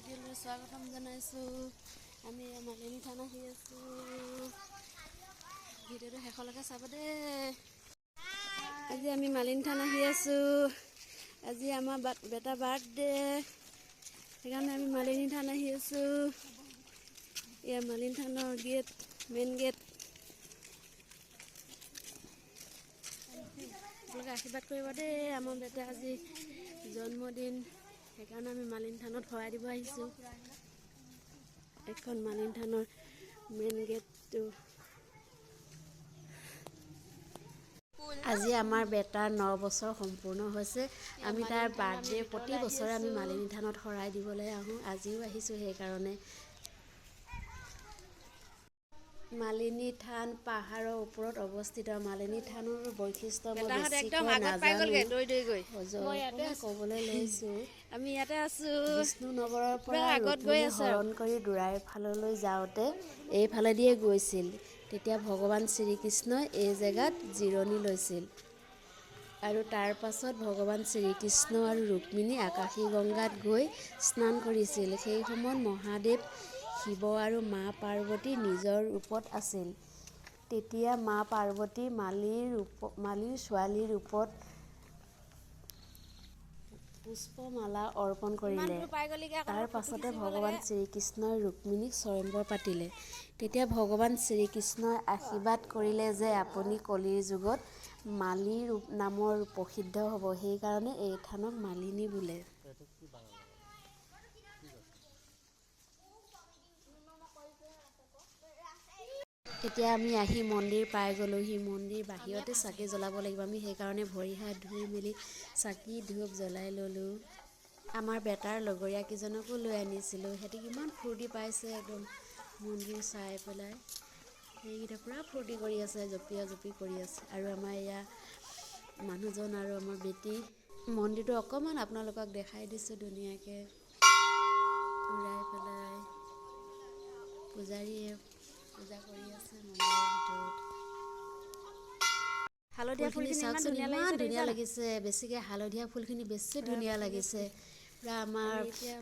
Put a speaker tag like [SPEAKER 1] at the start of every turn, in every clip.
[SPEAKER 1] ভিডিঅ'লৈ স্বাগতম জনাইছোঁ। আমি মালিনী থান আহি আছোঁ। ভিডিঅ'টো শেষলৈকে চাব দেই। আজি আমি মালিনী থান আহি আছোঁ। আজি আমাৰ বেটা বাৰ্থডে, সেইকাৰণে আমি মালিনী থান আহি আছোঁ। এয়া মালিনী থানৰ গেট, মেইন গেট। আপোনালোকে আশীৰ্বাদ কৰিব দেই। আমাৰ বেটা আজি জন্মদিন, সেইকাৰণে আমি মালিনী থানত শৰাই দিব আহিছোঁ। এখন মালিনী থানৰ মেইন গেটটো। আজি আমাৰ বেটাৰ 9 বছৰ সম্পূৰ্ণ হৈছে। আমি তাৰ বাৰ্থডে প্ৰতি বছৰে আমি মালিনী থানত শৰাই দিবলৈ আহোঁ। আজিও আহিছোঁ সেইকাৰণে। মালিনী থান পাহাৰৰ ওপৰত অৱস্থিত। মালিনী থানৰ বৈশিষ্ট্য মই বেছিকৈ নাজানো, ক'বলৈ লৈছোঁ। আমি ইয়াতে আছোঁ। বিষ্ণুনগৰৰ পৰা ৰুক্মিণী হৰণ কৰি দুৰাইৰ ফাললৈ যাওঁতে এইফালেদিয়ে গৈছিল। তেতিয়া ভগৱান শ্ৰীকৃষ্ণই এই জেগাত জিৰণি লৈছিল আৰু তাৰ পাছত ভগৱান শ্ৰীকৃষ্ণ আৰু ৰুক্মিণী আকাশী গংগাত গৈ স্নান কৰিছিল। সেই সময়ত মহাদেৱ শিৱ আৰু মা পাৰ্বতী নিজৰ ৰূপত আছিল। তেতিয়া মা পাৰ্বতী মালিৰ ছোৱালীৰ ৰূপত পুষ্পমালা অৰ্পণ কৰিলে। তাৰ পাছতে ভগৱান শ্ৰীকৃষ্ণই ৰুক্মিণীক স্বয়ম্বৰ পাতিলে। তেতিয়া ভগৱান শ্ৰীকৃষ্ণই আশীৰ্বাদ কৰিলে যে আপুনি কলিৰ যুগত মালি নামৰ প্ৰসিদ্ধ হ'ব। সেইকাৰণে এই থানক মালিনী বোলে। এতিয়া আমি আহি মন্দিৰ পাই গ'লোহি। মন্দিৰ বাহিৰতে চাকি জ্বলাব লাগিব। আমি সেইকাৰণে ভৰি হাত ধুই মেলি চাকি ধূপ জ্বলাই ল'লোঁ। আমাৰ বেটাৰ লগৰীয়া কেইজনকো লৈ আনিছিলোঁ। সিহঁতি কিমান ফূৰ্তি পাইছে একদম মন্দিৰ চাই পেলাই। সেইকেইটা পূৰা ফূৰ্তি কৰি আছে, জঁপিয়া জঁপি কৰি আছে। আৰু আমাৰ এয়া মানুহজন আৰু আমাৰ বেটি। মন্দিৰটো অকণমান আপোনালোকক দেখাই দিছোঁ ধুনীয়াকৈ ঘূৰাই পেলাই। পূজাৰীয়ে পূজা কৰি আছে মন্দিৰৰ ভিতৰত। হালধীয়া ফুলখিনি চাওকচোন, ইমান ধুনীয়া লাগিছে। বেছিকৈ হালধীয়া ফুলখিনি বেছি ধুনীয়া লাগিছে। পূৰা আমাৰ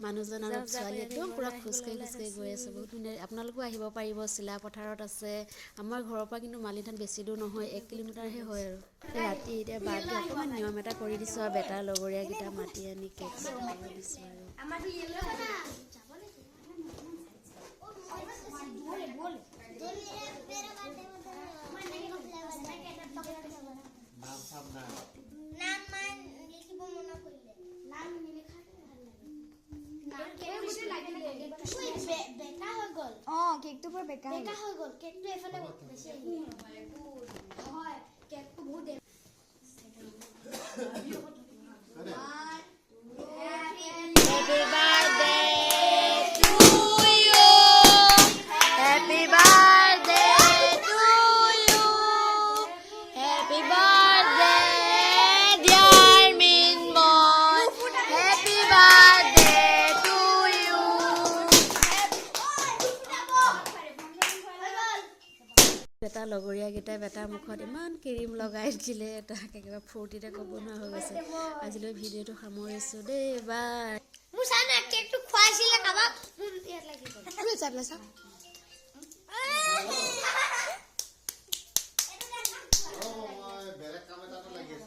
[SPEAKER 1] মানুহজন আৰু ছোৱালী একদম পূৰা খোজকাঢ়ি খোজকাঢ়ি গৈ আছে। বহুত ধুনীয়া। আপোনালোকেও আহিব পাৰিব। চিলাপথাৰত আছে। আমাৰ ঘৰৰ পৰা কিন্তু মালিনী থান বেছি দূৰ নহয়, 1 কিলোমিটাৰহে হয়। আৰু ৰাতি এতিয়া বাৰ্থডে অকণমান নিয়ম এটা কৰি দিছোঁ আৰু বেটাৰ লগৰীয়াকেইটা মাতি আনি কেক কাটিব দিছোঁ আৰু।
[SPEAKER 2] কেকটো পুৰা বেকা হৈ গ'ল। কেকটো এফালে বেছি নহয়, কেকটো বহুত
[SPEAKER 1] বেটা লগৰীয়াকেইটাই বেটাৰ মুখত ইমান ক্ৰীম লগাই দিলে, তাক একেবাৰে ফূৰ্তিতে ক'ব নোৱাৰা হৈ গৈছে। আজিলৈ ভিডিঅ'টো সামৰিছোঁ দেই, বাই।
[SPEAKER 2] মোৰ চাই না কেকটো খুৱাইছিলে কাবাক।